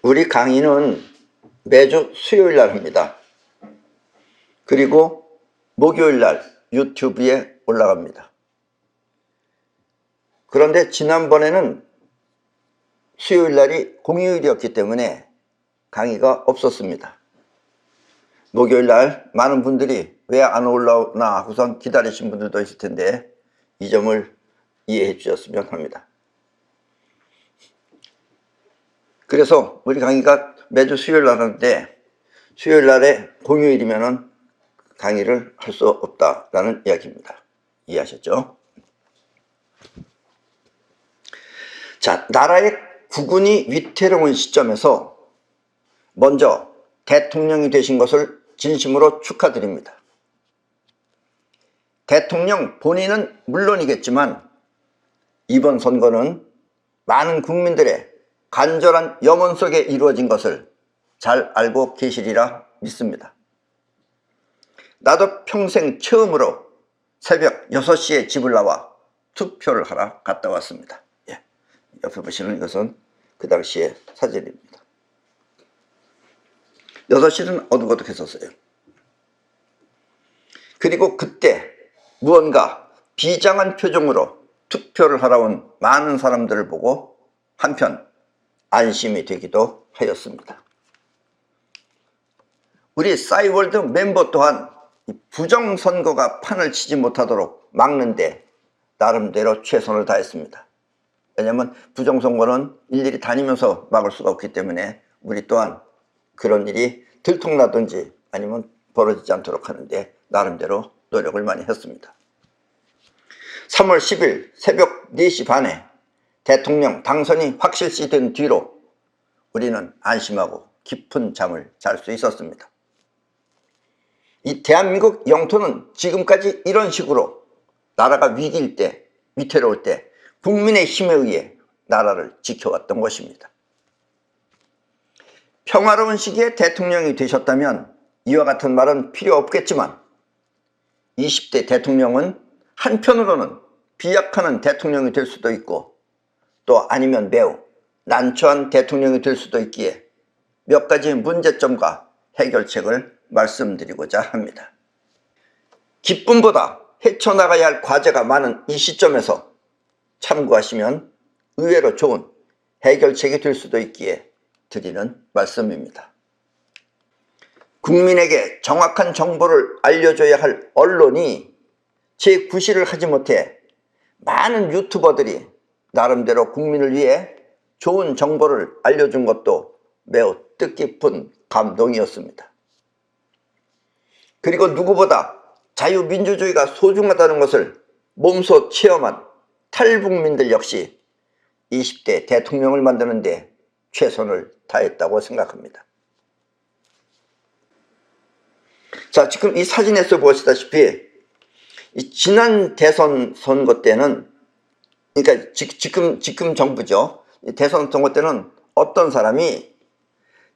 우리 강의는 매주 수요일 날 합니다. 그리고 목요일 날 유튜브에 올라갑니다. 그런데 지난번에는 수요일 날이 공휴일이었기 때문에 강의가 없었습니다. 목요일 날 많은 분들이 왜 안 올라오나 하고선 기다리신 분들도 있을 텐데 이 점을 이해해 주셨으면 합니다. 그래서 우리 강의가 매주 수요일 날 하는데 수요일 날에 공휴일이면은 강의를 할 수 없다라는 이야기입니다. 이해하셨죠? 자, 나라의 국운이 위태로운 시점에서 먼저 대통령이 되신 것을 진심으로 축하드립니다. 대통령 본인은 물론이겠지만 이번 선거는 많은 국민들의 간절한 염원 속에 이루어진 것을 잘 알고 계시리라 믿습니다. 나도 평생 처음으로 새벽 6시에 집을 나와 투표를 하러 갔다 왔습니다. 예. 옆에 보시는 이것은 그 당시의 사진입니다. 6시는 어둑어둑했었어요. 그리고 그때 무언가 비장한 표정으로 투표를 하러 온 많은 사람들을 보고 한편 안심이 되기도 하였습니다. 우리 싸이월드 멤버 또한 부정선거가 판을 치지 못하도록 막는데 나름대로 최선을 다했습니다. 왜냐하면 부정선거는 일일이 다니면서 막을 수가 없기 때문에 우리 또한 그런 일이 들통나든지 아니면 벌어지지 않도록 하는데 나름대로 노력을 많이 했습니다. 3월 10일 새벽 4시 반에 대통령 당선이 확실시된 뒤로 우리는 안심하고 깊은 잠을 잘 수 있었습니다. 이 대한민국 영토는 지금까지 이런 식으로 나라가 위기일 때, 위태로울 때 국민의 힘에 의해 나라를 지켜왔던 것입니다. 평화로운 시기에 대통령이 되셨다면 이와 같은 말은 필요 없겠지만 20대 대통령은 한편으로는 비약하는 대통령이 될 수도 있고 또 아니면 매우 난처한 대통령이 될 수도 있기에 몇 가지 문제점과 해결책을 말씀드리고자 합니다. 기쁨보다 헤쳐나가야 할 과제가 많은 이 시점에서 참고하시면 의외로 좋은 해결책이 될 수도 있기에 드리는 말씀입니다. 국민에게 정확한 정보를 알려줘야 할 언론이 제 구실을 하지 못해 많은 유튜버들이 나름대로 국민을 위해 좋은 정보를 알려준 것도 매우 뜻깊은 감동이었습니다. 그리고 누구보다 자유민주주의가 소중하다는 것을 몸소 체험한 탈북민들 역시 20대 대통령을 만드는 데 최선을 다했다고 생각합니다. 자, 지금 이 사진에서 보시다시피 이 지난 대선 선거 때는 그러니까 지금 정부죠. 대선 선거 때는 어떤 사람이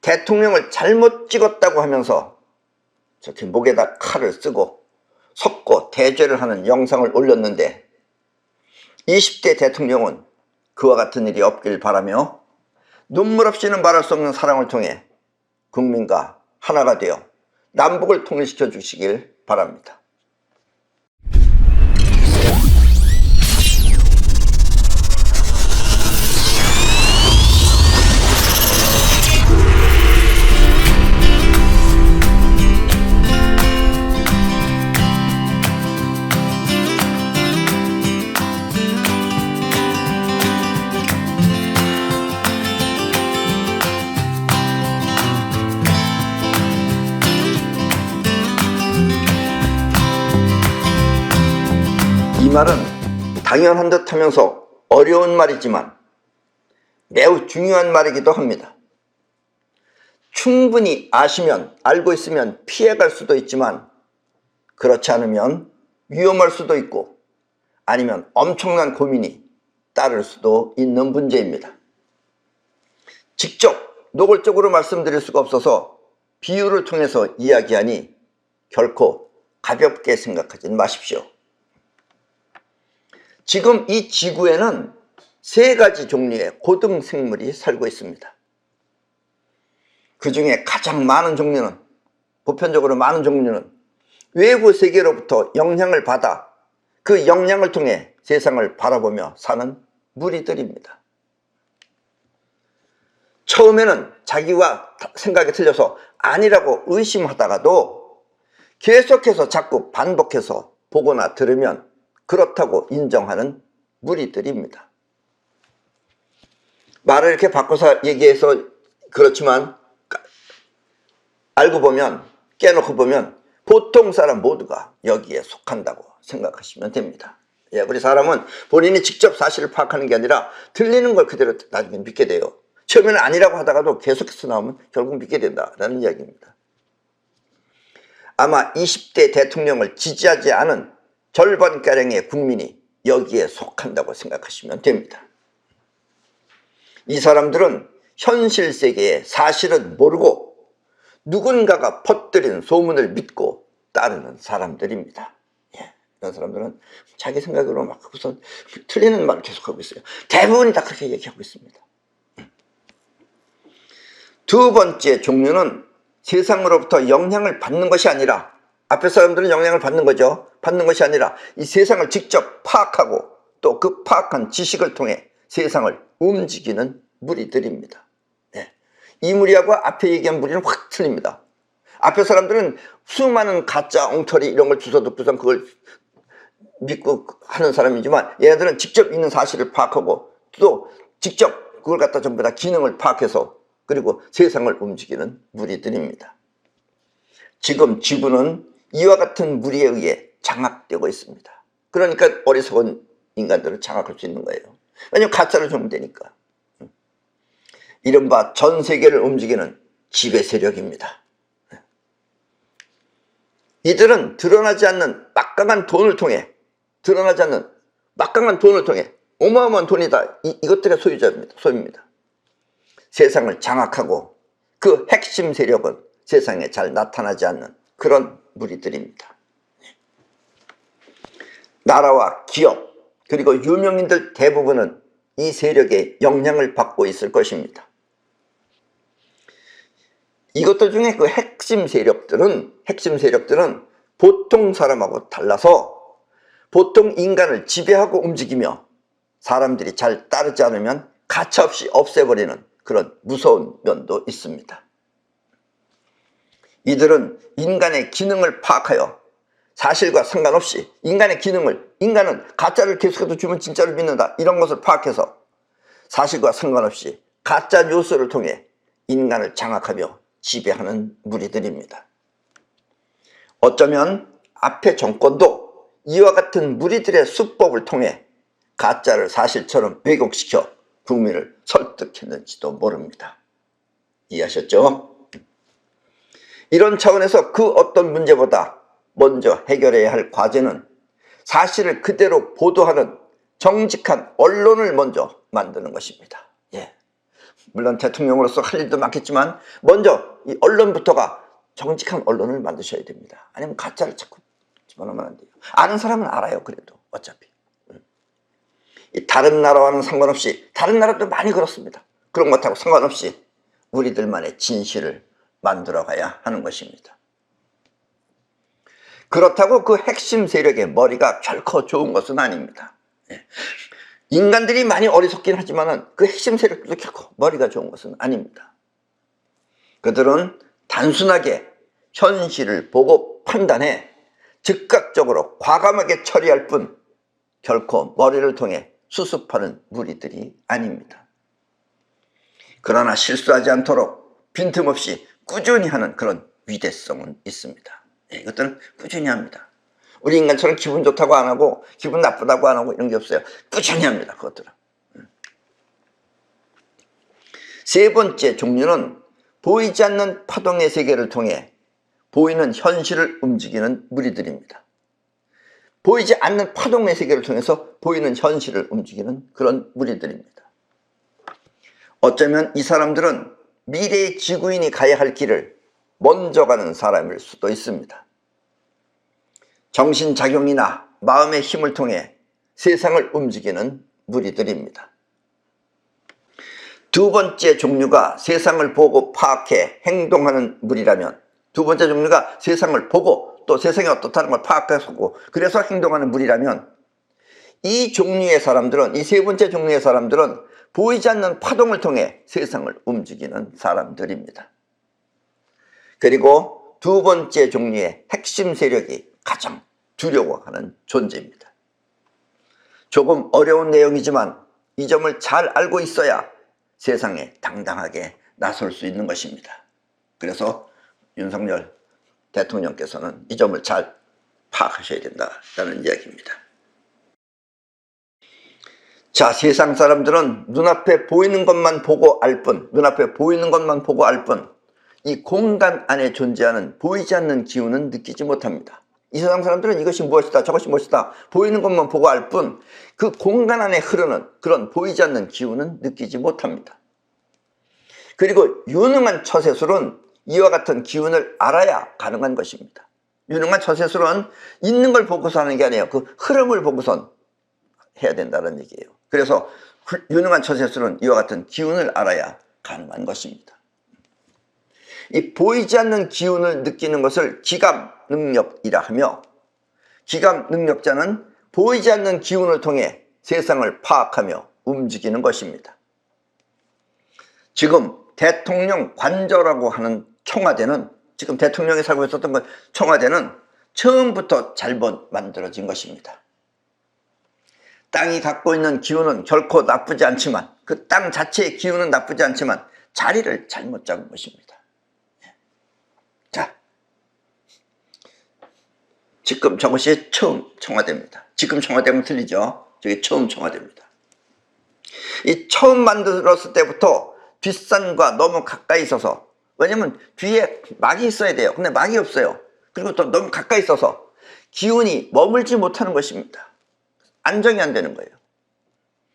대통령을 잘못 찍었다고 하면서 저렇게 목에다 칼을 쓰고 섰고 대죄를 하는 영상을 올렸는데 20대 대통령은 그와 같은 일이 없길 바라며 눈물 없이는 말할 수 없는 사랑을 통해 국민과 하나가 되어 남북을 통일시켜 주시길 바랍니다. 이 말은 당연한 듯 하면서 어려운 말이지만 매우 중요한 말이기도 합니다. 충분히 아시면 알고 있으면 피해갈 수도 있지만 그렇지 않으면 위험할 수도 있고 아니면 엄청난 고민이 따를 수도 있는 문제입니다. 직접 노골적으로 말씀드릴 수가 없어서 비유를 통해서 이야기하니 결코 가볍게 생각하지 마십시오. 지금 이 지구에는 3가지 종류의 고등생물이 살고 있습니다. 그 중에 가장 많은 종류는, 보편적으로 많은 종류는 외부 세계로부터 영향을 받아 그 영향을 통해 세상을 바라보며 사는 무리들입니다. 처음에는 자기와 생각이 틀려서 아니라고 의심하다가도 계속해서 자꾸 반복해서 보거나 들으면 그렇다고 인정하는 무리들입니다. 말을 이렇게 바꿔서 얘기해서 그렇지만 알고 보면, 깨놓고 보면 보통 사람 모두가 여기에 속한다고 생각하시면 됩니다. 예, 우리 사람은 본인이 직접 사실을 파악하는 게 아니라 들리는 걸 그대로 나중에 믿게 돼요. 처음에는 아니라고 하다가도 계속해서 나오면 결국 믿게 된다라는 이야기입니다. 아마 20대 대통령을 지지하지 않은 절반가량의 국민이 여기에 속한다고 생각하시면 됩니다. 이 사람들은 현실 세계의 사실은 모르고 누군가가 퍼뜨린 소문을 믿고 따르는 사람들입니다. 예, 이런 사람들은 자기 생각으로 막 우선 틀리는 말을 계속하고 있어요. 대부분이 다 그렇게 얘기하고 있습니다. 두 번째 종류는 세상으로부터 영향을 받는 것이 아니라, 앞에 사람들은 영향을 받는 거죠. 받는 것이 아니라 이 세상을 직접 파악하고 또 그 파악한 지식을 통해 세상을 움직이는 무리들입니다. 네. 이 무리하고 앞에 얘기한 무리는 확 틀립니다. 앞에 사람들은 수많은 가짜 엉터리 이런 걸 주워듣고선 그걸 믿고 하는 사람이지만, 얘네들은 직접 있는 사실을 파악하고 또 직접 그걸 갖다 전부 다 기능을 파악해서 그리고 세상을 움직이는 무리들입니다. 지금 지구는 이와 같은 무리에 의해 장악되고 있습니다. 그러니까 어리석은 인간들을 장악할 수 있는 거예요. 왜냐하면 가짜를 주면 되니까. 이른바 전 세계를 움직이는 지배 세력입니다. 이들은 드러나지 않는 막강한 돈을 통해, 어마어마한 돈이다, 이것들의 소유입니다. 세상을 장악하고 그 핵심 세력은 세상에 잘 나타나지 않는 그런 무리들입니다. 나라와 기업 그리고 유명인들 대부분은 이 세력의 영향을 받고 있을 것입니다. 이것들 중에 그 핵심 세력들은 보통 사람하고 달라서 보통 인간을 지배하고 움직이며 사람들이 잘 따르지 않으면 가차없이 없애버리는 그런 무서운 면도 있습니다. 이들은 인간의 기능을 파악하여 사실과 상관없이 인간은 가짜를 계속해서 주면 진짜를 믿는다, 이런 것을 파악해서 사실과 상관없이 가짜 뉴스를 통해 인간을 장악하며 지배하는 무리들입니다. 어쩌면 앞의 정권도 이와 같은 무리들의 수법을 통해 가짜를 사실처럼 왜곡시켜 국민을 설득했는지도 모릅니다. 이해하셨죠? 이런 차원에서 그 어떤 문제보다 먼저 해결해야 할 과제는 사실을 그대로 보도하는 정직한 언론을 먼저 만드는 것입니다. 예. 물론 대통령으로서 할 일도 많겠지만 먼저 이 언론부터가 정직한 언론을 만드셔야 됩니다. 아니면 가짜를 자꾸 집어넣으면 안 돼요. 아는 사람은 알아요. 그래도 어차피 다른 나라와는 상관없이, 다른 나라도 많이 그렇습니다. 그런 것하고 상관없이 우리들만의 진실을 만들어가야 하는 것입니다. 그렇다고 그 핵심 세력의 머리가 결코 좋은 것은 아닙니다. 인간들이 많이 어리석긴 하지만 그 핵심 세력도 결코 머리가 좋은 것은 아닙니다. 그들은 단순하게 현실을 보고 판단해 즉각적으로 과감하게 처리할 뿐 결코 머리를 통해 수습하는 무리들이 아닙니다. 그러나 실수하지 않도록 빈틈없이 꾸준히 하는 그런 위대성은 있습니다. 이것들은 꾸준히 합니다. 우리 인간처럼 기분 좋다고 안 하고 기분 나쁘다고 안 하고 이런 게 없어요. 꾸준히 합니다. 그것들은. 세 번째 종류는 보이지 않는 파동의 세계를 통해 보이는 현실을 움직이는 무리들입니다. 보이지 않는 파동의 세계를 통해서 보이는 현실을 움직이는 그런 무리들입니다. 어쩌면 이 사람들은 미래의 지구인이 가야 할 길을 먼저 가는 사람일 수도 있습니다. 정신작용이나 마음의 힘을 통해 세상을 움직이는 무리들입니다. 두 번째 종류가 세상을 보고 파악해 행동하는 무리라면, 두 번째 종류가 세상을 보고 또 세상이 어떻다는 걸 파악하고 그래서 행동하는 무리라면, 이 종류의 사람들은, 이 세 번째 종류의 사람들은 보이지 않는 파동을 통해 세상을 움직이는 사람들입니다. 그리고 두 번째 종류의 핵심 세력이 가장 두려워하는 존재입니다. 조금 어려운 내용이지만 이 점을 잘 알고 있어야 세상에 당당하게 나설 수 있는 것입니다. 그래서 윤석열 대통령께서는 이 점을 잘 파악하셔야 된다는 이야기입니다. 자, 세상 사람들은 눈앞에 보이는 것만 보고 알 뿐, 눈앞에 보이는 것만 보고 알 뿐, 이 공간 안에 존재하는 보이지 않는 기운은 느끼지 못합니다. 이 세상 사람들은 이것이 무엇이다, 저것이 무엇이다, 보이는 것만 보고 알 뿐, 그 공간 안에 흐르는 그런 보이지 않는 기운은 느끼지 못합니다. 그리고 유능한 처세술은 이와 같은 기운을 알아야 가능한 것입니다. 유능한 처세술은 있는 걸 보고서 하는 게 아니에요. 그 흐름을 보고선 해야 된다는 얘기예요. 그래서 유능한 처세술은 이와 같은 기운을 알아야 가능한 것입니다. 이 보이지 않는 기운을 느끼는 것을 기감 능력이라 하며, 기감 능력자는 보이지 않는 기운을 통해 세상을 파악하며 움직이는 것입니다. 지금 대통령 관저라고 하는 청와대는, 지금 대통령이 살고 있었던 건 청와대는 처음부터 잘못 만들어진 것입니다. 땅이 갖고 있는 기운은 결코 나쁘지 않지만, 그 땅 자체의 기운은 나쁘지 않지만 자리를 잘못 잡은 것입니다. 자, 지금 저것이 처음 청와대입니다. 지금 청와대는 틀리죠. 저게 처음 청와대입니다. 이 처음 만들었을 때부터 뒷산과 너무 가까이 있어서, 왜냐면 뒤에 막이 있어야 돼요. 근데 막이 없어요. 그리고 또 너무 가까이 있어서 기운이 머물지 못하는 것입니다. 안정이 안 되는 거예요.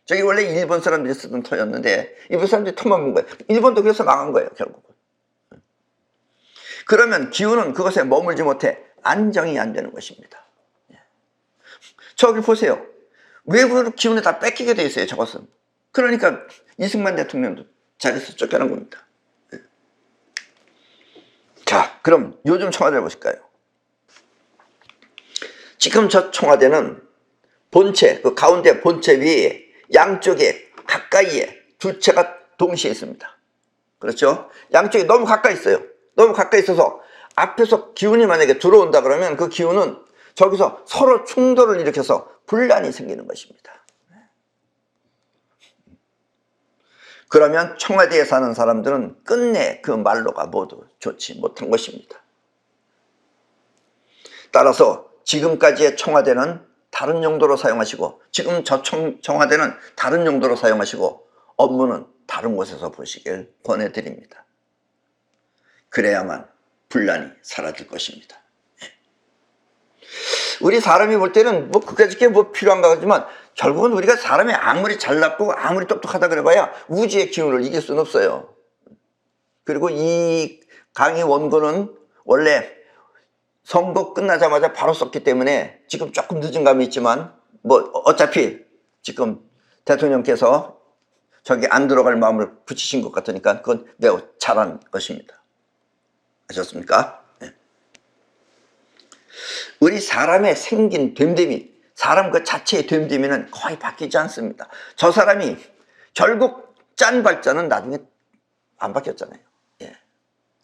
저기 원래 일본 사람들이 쓰던 터였는데 일본 사람들이 터만 본 거예요. 일본도 그래서 망한 거예요, 결국은. 그러면 기운은 그것에 머물지 못해 안정이 안 되는 것입니다. 저기 보세요. 외부로 기운을 다 뺏기게 돼 있어요, 저것은. 그러니까 이승만 대통령도 자리에서 쫓겨난 겁니다. 자, 그럼 요즘 청와대를 보실까요? 지금 저 청와대는 본체, 그 가운데 본체 위에 양쪽에 가까이에 두 채가 동시에 있습니다. 그렇죠? 양쪽에 너무 가까이 있어요. 너무 가까이 있어서 앞에서 기운이 만약에 들어온다 그러면 그 기운은 저기서 서로 충돌을 일으켜서 분란이 생기는 것입니다. 그러면 청와대에 사는 사람들은 끝내 그 말로가 모두 좋지 못한 것입니다. 따라서 지금까지의 청와대는 다른 용도로 사용하시고, 지금 저 청와대는 다른 용도로 사용하시고, 업무는 다른 곳에서 보시길 권해드립니다. 그래야만 분란이 사라질 것입니다. 우리 사람이 볼 때는 뭐 그까짓 게 뭐 필요한가 하지만, 결국은 우리가 사람이 아무리 잘났고 아무리 똑똑하다 그래봐야 우주의 기운을 이길 수는 없어요. 그리고 이 강의 원고는 원래 선거 끝나자마자 바로 썼기 때문에 지금 조금 늦은 감이 있지만, 뭐 어차피 지금 대통령께서 저기 안 들어갈 마음을 붙이신 것 같으니까 그건 매우 잘한 것입니다. 아셨습니까? 네. 우리 사람의 생긴 됨됨이, 사람 그 자체의 됨됨이는 거의 바뀌지 않습니다. 저 사람이 결국 짠 발자는 나중에 안 바뀌었잖아요. 예.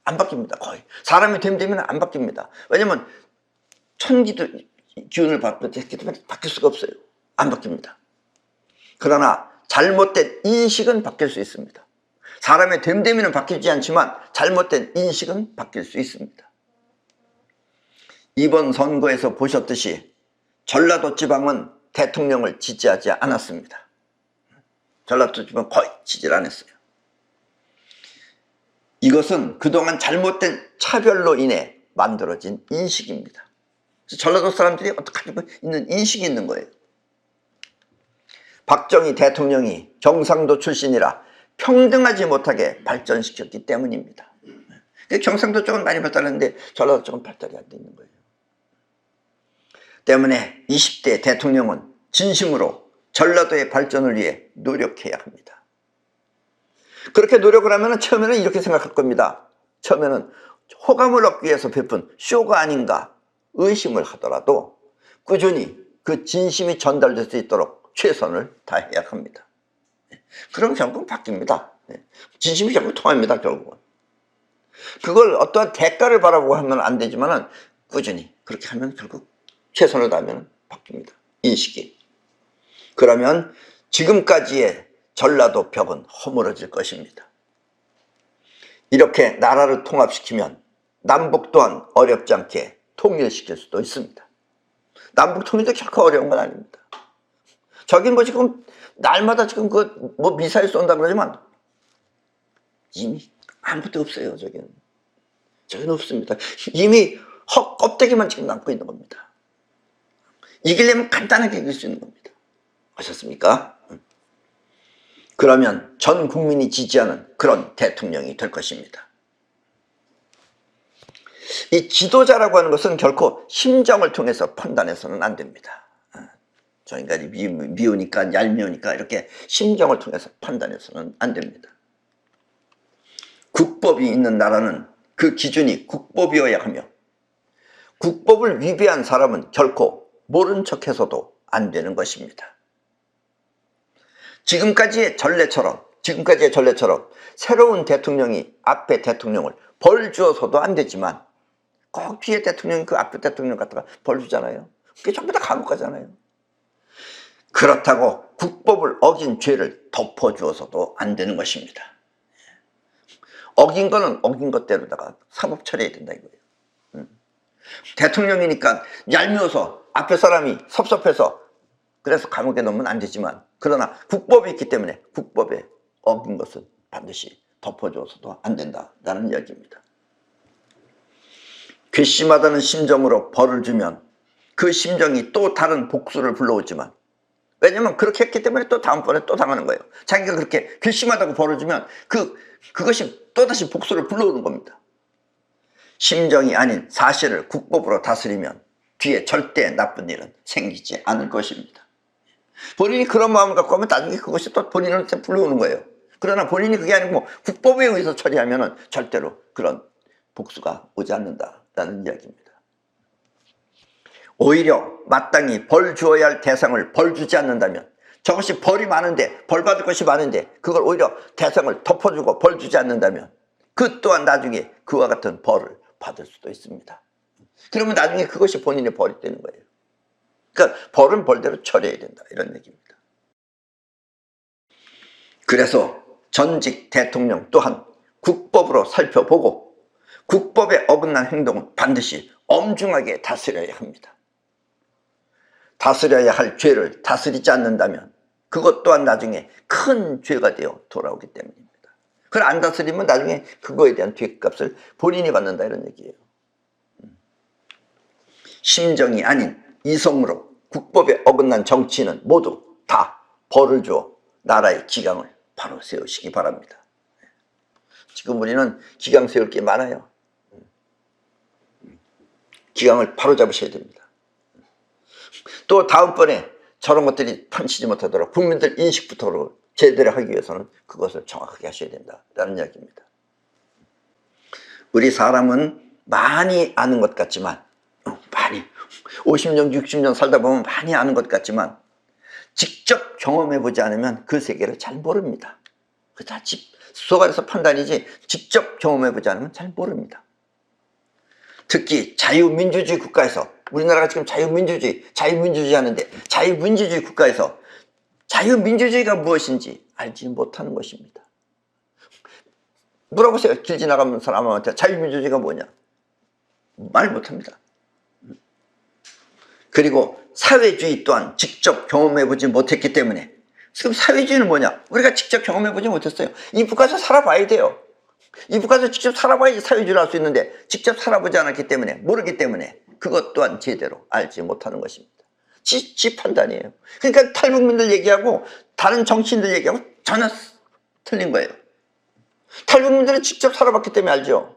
안 바뀝니다. 거의. 사람의 됨됨이는 안 바뀝니다. 왜냐면 천기도 기운을 바뀌었기 때문에 바뀔 수가 없어요. 안 바뀝니다. 그러나 잘못된 인식은 바뀔 수 있습니다. 사람의 됨됨이는 바뀌지 않지만 잘못된 인식은 바뀔 수 있습니다. 이번 선거에서 보셨듯이 전라도 지방은 대통령을 지지하지 않았습니다. 전라도 지방은 거의 지지를 안 했어요. 이것은 그동안 잘못된 차별로 인해 만들어진 인식입니다. 전라도 사람들이 어떻게 있는 인식이 있는 거예요. 박정희 대통령이 경상도 출신이라 평등하지 못하게 발전시켰기 때문입니다. 경상도 쪽은 많이 발달했는데 전라도 쪽은 발달이 안 돼 있는 거예요. 때문에 20대 대통령은 진심으로 전라도의 발전을 위해 노력해야 합니다. 그렇게 노력을 하면 처음에는 이렇게 생각할 겁니다. 처음에는 호감을 얻기 위해서 베푼 쇼가 아닌가 의심을 하더라도 꾸준히 그 진심이 전달될 수 있도록 최선을 다해야 합니다. 그럼 결국은 바뀝니다. 진심이 결국 통합니다. 결국은. 그걸 어떠한 대가를 바라보고 하면 안 되지만은 꾸준히 그렇게 하면 결국 최선을 다하면 바뀝니다. 인식이. 그러면 지금까지의 전라도 벽은 허물어질 것입니다. 이렇게 나라를 통합시키면 남북 또한 어렵지 않게 통일시킬 수도 있습니다. 남북 통일도 결코 어려운 건 아닙니다. 저긴 뭐 지금 날마다 지금 그 뭐 미사일 쏜다 그러지만 이미 아무것도 없어요. 저기는 없습니다. 이미 헛 껍데기만 지금 남고 있는 겁니다. 이기려면 간단하게 이길 수 있는 겁니다. 아셨습니까? 그러면 전 국민이 지지하는 그런 대통령이 될 것입니다. 이 지도자라고 하는 것은 결코 심정을 통해서 판단해서는 안 됩니다. 저 인간이 미우니까 얄미우니까 이렇게 심정을 통해서 판단해서는 안 됩니다. 국법이 있는 나라는 그 기준이 국법이어야 하며 국법을 위배한 사람은 결코 모른 척해서도 안 되는 것입니다. 지금까지의 전례처럼 새로운 대통령이 앞에 대통령을 벌 주어서도 안 되지만 꼭 뒤에 대통령이 그 앞에 대통령 갖다가 벌 주잖아요. 그게 전부 다 감옥 가잖아요. 그렇다고 국법을 어긴 죄를 덮어주어서도 안 되는 것입니다. 어긴 거는 어긴 것대로다가 사법 처리해야 된다 이거예요. 대통령이니까 얄미워서 앞에 사람이 섭섭해서 그래서 감옥에 넣으면 안 되지만 그러나 국법이 있기 때문에 국법에 어긴 것은 반드시 덮어줘서도 안 된다라는 이야기입니다. 괘씸하다는 심정으로 벌을 주면 그 심정이 또 다른 복수를 불러오지만 왜냐면 그렇게 했기 때문에 또 다음번에 또 당하는 거예요. 자기가 그렇게 괘씸하다고 벌을 주면 그것이 또다시 복수를 불러오는 겁니다. 심정이 아닌 사실을 국법으로 다스리면 뒤에 절대 나쁜 일은 생기지 않을 것입니다. 본인이 그런 마음을 갖고 하면 나중에 그것이 또 본인한테 불러오는 거예요. 그러나 본인이 그게 아니고 국법에 의해서 처리하면 절대로 그런 복수가 오지 않는다라는 이야기입니다. 오히려 마땅히 벌 주어야 할 대상을 벌 주지 않는다면 저것이 벌이 많은데 벌 받을 것이 많은데 그걸 오히려 대상을 덮어주고 벌 주지 않는다면 그 또한 나중에 그와 같은 벌을 받을 수도 있습니다. 그러면 나중에 그것이 본인의 벌이 되는 거예요. 그러니까 벌은 벌대로 처리해야 된다 이런 얘기입니다. 그래서 전직 대통령 또한 국법으로 살펴보고 국법에 어긋난 행동은 반드시 엄중하게 다스려야 합니다. 다스려야 할 죄를 다스리지 않는다면 그것 또한 나중에 큰 죄가 되어 돌아오기 때문입니다. 그걸 안 다스리면 나중에 그거에 대한 뒷값을 본인이 받는다 이런 얘기예요. 심정이 아닌 이성으로 국법에 어긋난 정치인은 모두 다 벌을 주어 나라의 기강을 바로 세우시기 바랍니다. 지금 우리는 기강 세울 게 많아요. 기강을 바로 잡으셔야 됩니다. 또 다음번에 저런 것들이 판치지 못하도록 국민들 인식부터 제대로 하기 위해서는 그것을 정확하게 하셔야 된다라는 이야기입니다. 우리 사람은 많이 아는 것 같지만 많이 50년 60년 살다 보면 많이 아는 것 같지만 직접 경험해보지 않으면 그 세계를 잘 모릅니다. 그 다 속아서 판단이지 직접 경험해보지 않으면 잘 모릅니다. 특히 자유민주주의 국가에서 우리나라가 지금 자유민주주의 하는데 자유민주주의 국가에서 자유민주주의가 무엇인지 알지 못하는 것입니다. 물어보세요. 길 지나가는 사람한테 자유민주주의가 뭐냐? 말 못합니다. 그리고 사회주의 또한 직접 경험해보지 못했기 때문에 지금 사회주의는 뭐냐? 우리가 직접 경험해보지 못했어요. 이북 가서 살아봐야 돼요. 이북 가서 직접 살아봐야지 사회주의를 할 수 있는데 직접 살아보지 않았기 때문에 모르기 때문에 그것 또한 제대로 알지 못하는 것입니다. 지 판단이에요. 그러니까 탈북민들 얘기하고 다른 정치인들 얘기하고 전혀 틀린 거예요. 탈북민들은 직접 살아봤기 때문에 알죠.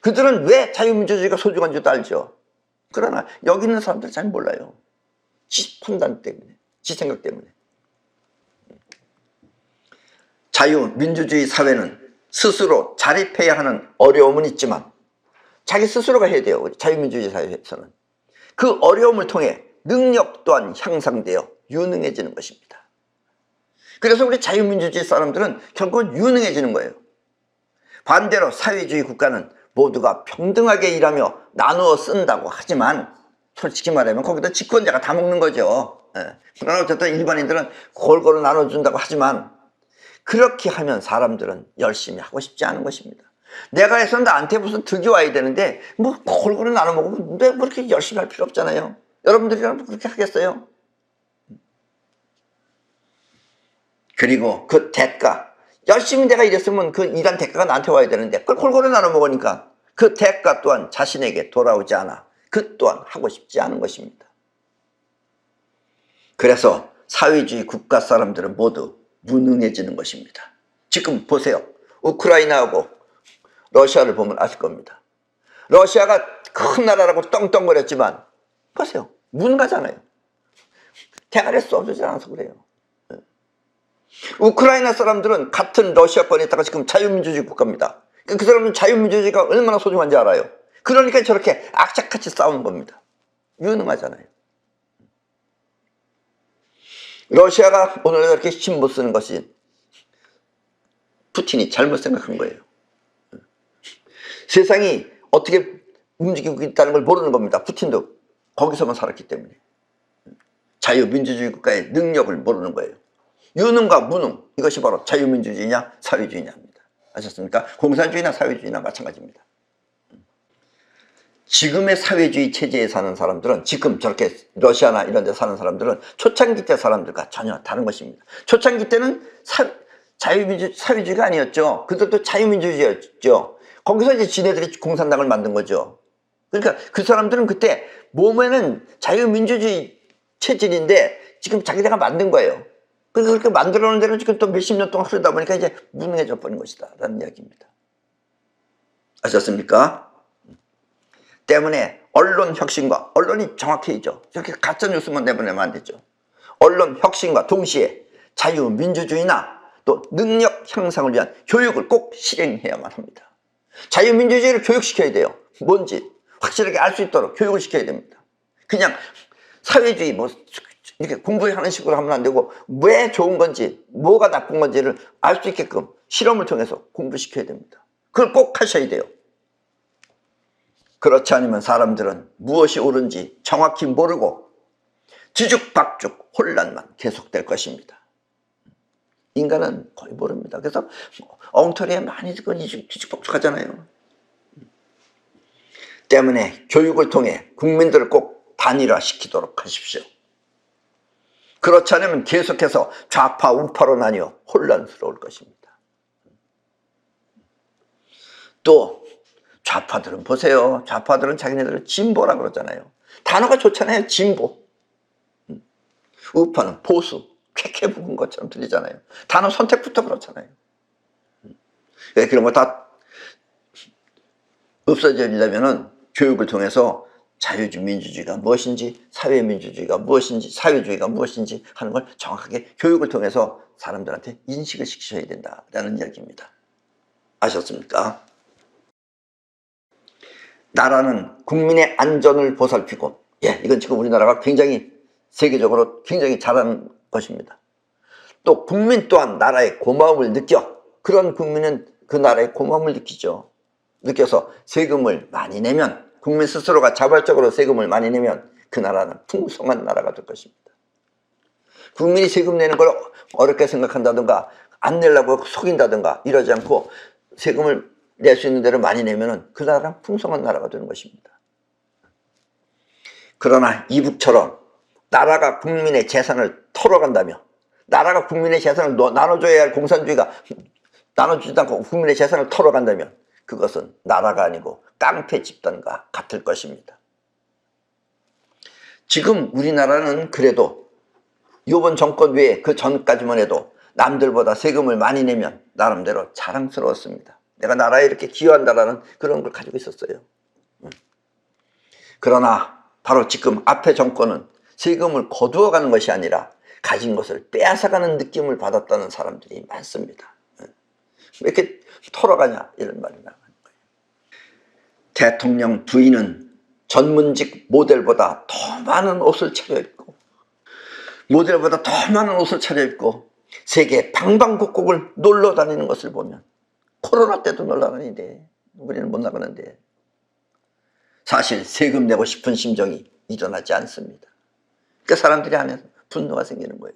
그들은 왜 자유민주주의가 소중한 줄도 알죠. 그러나 여기 있는 사람들은 잘 몰라요. 지 판단 때문에, 지 생각 때문에. 자유민주주의 사회는 스스로 자립해야 하는 어려움은 있지만 자기 스스로가 해야 돼요. 우리 자유민주주의 사회에서는. 그 어려움을 통해 능력 또한 향상되어 유능해지는 것입니다. 그래서 우리 자유민주주의 사람들은 결국은 유능해지는 거예요. 반대로 사회주의 국가는 모두가 평등하게 일하며 나누어 쓴다고 하지만 솔직히 말하면 거기다 집권자가 다 먹는 거죠. 그러나 어쨌든 일반인들은 골고루 나눠준다고 하지만 그렇게 하면 사람들은 열심히 하고 싶지 않은 것입니다. 내가 해서 나한테 무슨 득이 와야 되는데 뭐 골고루 나눠 먹으면 내가 그렇게 열심히 할 필요 없잖아요. 여러분들이랑 그렇게 하겠어요? 그리고 그 대가, 열심히 내가 일했으면 그 일한 대가가 나한테 와야 되는데 그걸 골고루 나눠 먹으니까 그 대가 또한 자신에게 돌아오지 않아 그 또한 하고 싶지 않은 것입니다. 그래서 사회주의 국가 사람들은 모두 무능해지는 것입니다. 지금 보세요. 우크라이나하고 러시아를 보면 아실 겁니다. 러시아가 큰 나라라고 떵떵거렸지만 보세요. 무능하잖아요. 대가리 써주지 않아서 그래요. 우크라이나 사람들은 같은 러시아권에 있다가 지금 자유민주주의 국가입니다. 그 사람은 자유민주주의가 얼마나 소중한지 알아요. 그러니까 저렇게 악착같이 싸우는 겁니다. 유능하잖아요. 러시아가 오늘 이렇게 힘 못 쓰는 것이 푸틴이 잘못 생각한 거예요. 세상이 어떻게 움직이고 있다는 걸 모르는 겁니다. 푸틴도 거기서만 살았기 때문에. 자유민주주의 국가의 능력을 모르는 거예요. 유능과 무능, 이것이 바로 자유민주주의냐 사회주의냐입니다. 아셨습니까? 공산주의나 사회주의나 마찬가지입니다. 지금의 사회주의 체제에 사는 사람들은, 지금 저렇게 러시아나 이런 데 사는 사람들은 초창기 때 사람들과 전혀 다른 것입니다. 초창기 때는 사회주의가 아니었죠. 그들도 자유민주주의였죠. 거기서 이제 지네들이 공산당을 만든 거죠. 그러니까 그 사람들은 그때 몸에는 자유민주주의 체질인데 지금 자기네가 만든 거예요. 그래서 그렇게 만들어 놓은 데는 지금 또 몇십 년 동안 흐르다 보니까 이제 무능해져 버린 것이다 라는 이야기입니다. 아셨습니까? 때문에 언론 혁신과, 언론이 정확해야죠. 저렇게 가짜 뉴스만 내보내면 안 되죠. 언론 혁신과 동시에 자유민주주의나 또 능력 향상을 위한 교육을 꼭 실행해야만 합니다. 자유민주주의를 교육시켜야 돼요. 뭔지 확실하게 알 수 있도록 교육을 시켜야 됩니다. 그냥 사회주의 뭐 이렇게 공부하는 식으로 하면 안 되고 왜 좋은 건지 뭐가 나쁜 건지를 알 수 있게끔 실험을 통해서 공부시켜야 됩니다. 그걸 꼭 하셔야 돼요. 그렇지 않으면 사람들은 무엇이 옳은지 정확히 모르고 뒤죽박죽 혼란만 계속될 것입니다. 인간은 거의 모릅니다. 그래서 엉터리에 많이 뒤죽박죽하잖아요. 때문에 교육을 통해 국민들을 꼭 단일화시키도록 하십시오. 그렇지 않으면 계속해서 좌파 우파로 나뉘어 혼란스러울 것입니다. 또 좌파들은 보세요. 좌파들은 자기네들을 진보라 그러잖아요. 단어가 좋잖아요. 진보. 우파는 보수. 쾌쾌 부은 것처럼 들리잖아요. 단어 선택부터 그렇잖아요. 그런 거 다 없어지려면은 교육을 통해서 자유주의 민주주의가 무엇인지, 사회민주주의가 무엇인지, 사회주의가 무엇인지 하는 걸 정확하게 교육을 통해서 사람들한테 인식을 시키셔야 된다라는 이야기입니다. 아셨습니까? 나라는 국민의 안전을 보살피고, 이건 지금 우리나라가 굉장히 세계적으로 굉장히 잘하는 것입니다. 또 국민 또한 나라의 고마움을 느껴. 그런 국민은 그 나라의 고마움을 느끼죠. 느껴서 세금을 많이 내면, 국민 스스로가 자발적으로 세금을 많이 내면 그 나라는 풍성한 나라가 될 것입니다. 국민이 세금 내는 걸 어렵게 생각한다든가 안 내려고 속인다든가 이러지 않고 세금을 낼 수 있는 대로 많이 내면 그 나라는 풍성한 나라가 되는 것입니다. 그러나 이북처럼 나라가 국민의 재산을 털어간다며, 나라가 국민의 재산을 나눠줘야 할 공산주의가 나눠주지도 않고 국민의 재산을 털어간다면 그것은 나라가 아니고 깡패 집단과 같을 것입니다. 지금 우리나라는 그래도 이번 정권 외에 그 전까지만 해도 남들보다 세금을 많이 내면 나름대로 자랑스러웠습니다. 내가 나라에 이렇게 기여한다라는 그런 걸 가지고 있었어요. 그러나 바로 지금 앞에 정권은 세금을 거두어가는 것이 아니라 가진 것을 빼앗아가는 느낌을 받았다는 사람들이 많습니다. 왜 이렇게 털어가냐 이런 말이 나가는 거예요. 대통령 부인은 전문직 모델보다 더 많은 옷을 차려입고 모델보다 더 많은 옷을 차려입고 세계 방방곡곡을 놀러 다니는 것을 보면 코로나 때도 놀러 다니는데 우리는 못 나가는데 사실 세금 내고 싶은 심정이 일어나지 않습니다. 그러니까 사람들이 안에서 분노가 생기는 거예요.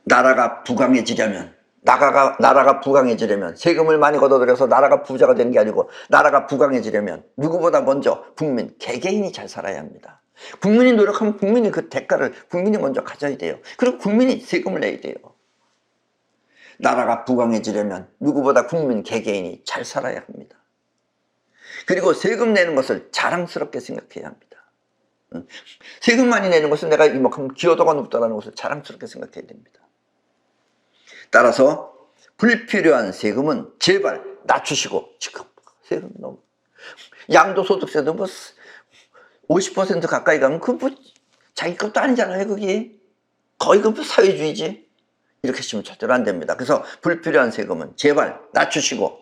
나라가 부강해지려면 나라가 부강해지려면 세금을 많이 걷어들여서 나라가 부자가 되는 게 아니고 나라가 부강해지려면 누구보다 먼저 국민 개개인이 잘 살아야 합니다. 국민이 노력하면 국민이 그 대가를 국민이 먼저 가져야 돼요. 그리고 국민이 세금을 내야 돼요. 나라가 부강해지려면 누구보다 국민 개개인이 잘 살아야 합니다. 그리고 세금 내는 것을 자랑스럽게 생각해야 합니다. 세금 많이 내는 것은 내가 이만큼 기여도가 높다는 것을 자랑스럽게 생각해야 됩니다. 따라서 불필요한 세금은 제발 낮추시고, 지금 세금 너무 양도소득세도 뭐 50% 가까이 가면 그 뭐 자기 것도 아니잖아요. 그게 거의 그 사회주의지. 이렇게 하시면 절대로 안 됩니다. 그래서 불필요한 세금은 제발 낮추시고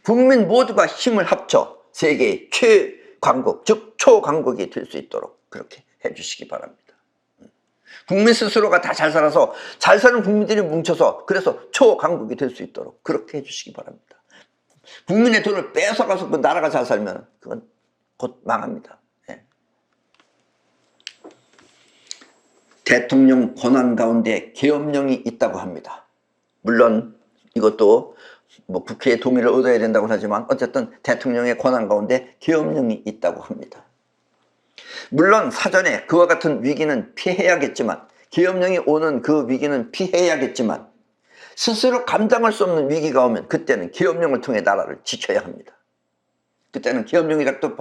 국민 모두가 힘을 합쳐 세계의 최강국, 즉 초강국이 될 수 있도록 그렇게 해주시기 바랍니다. 국민 스스로가 다 잘 살아서 잘 사는 국민들이 뭉쳐서 그래서 초강국이 될 수 있도록 그렇게 해주시기 바랍니다. 국민의 돈을 뺏어가서 그 나라가 잘 살면 그건 곧 망합니다. 네. 대통령 권한 가운데 계엄령이 있다고 합니다. 물론 이것도 뭐 국회의 동의를 얻어야 된다고 하지만 어쨌든 대통령의 권한 가운데 계엄령이 있다고 합니다. 물론 사전에 그와 같은 위기는 피해야겠지만 계엄령이 오는 그 위기는 피해야겠지만 스스로 감당할 수 없는 위기가 오면 그때는 계엄령을 통해 나라를 지켜야 합니다. 그때는 계엄령이라도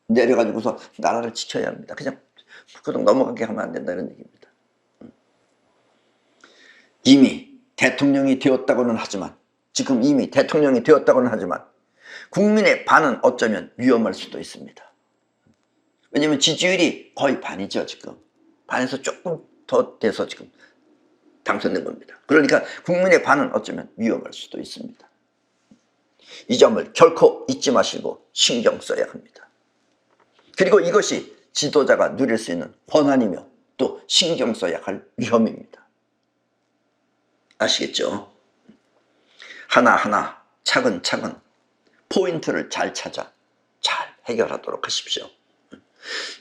내려가지고서 나라를 지켜야 합니다. 그냥 그동 넘어가게 하면 안 된다 이런 얘기입니다. 이미 대통령이 되었다고는 하지만 지금 이미 대통령이 되었다고는 하지만 국민의 반은 어쩌면 위험할 수도 있습니다. 왜냐하면 지지율이 거의 반이죠. 지금 반에서 조금 더 돼서 지금 당선된 겁니다. 그러니까 국민의 반은 어쩌면 위험할 수도 있습니다. 이 점을 결코 잊지 마시고 신경 써야 합니다. 그리고 이것이 지도자가 누릴 수 있는 권한이며 또 신경 써야 할 위험입니다. 아시겠죠? 하나하나 차근차근 포인트를 잘 찾아 잘 해결하도록 하십시오.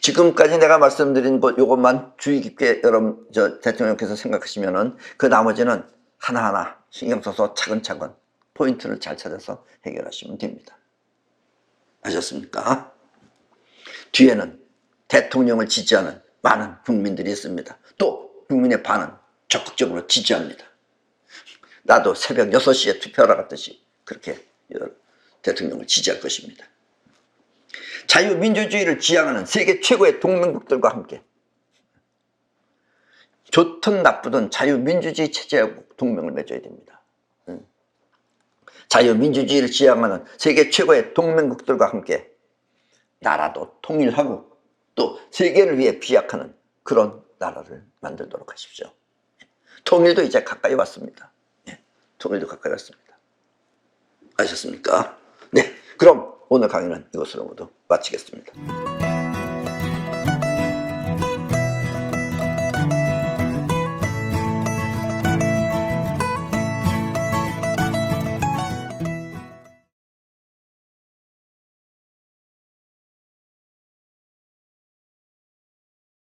지금까지 내가 말씀드린 것 요것만 주의 깊게 여러분 대통령께서 생각하시면은 그 나머지는 하나하나 신경 써서 차근차근 포인트를 잘 찾아서 해결하시면 됩니다. 아셨습니까? 뒤에는 대통령을 지지하는 많은 국민들이 있습니다. 또 국민의 반은 적극적으로 지지합니다. 나도 새벽 6시에 투표하러 갔듯이 그렇게 대통령을 지지할 것입니다. 자유민주주의를 지향하는 세계 최고의 동맹국들과 함께 좋든 나쁘든 자유민주주의 체제하고 동맹을 맺어야 됩니다. 자유민주주의를 지향하는 세계 최고의 동맹국들과 함께 나라도 통일하고 또 세계를 위해 비약하는 그런 나라를 만들도록 하십시오. 통일도 이제 가까이 왔습니다. 통일도 가까이 왔습니다. 아셨습니까? 네, 그럼 오늘 강의는 이것으로 모두 마치겠습니다.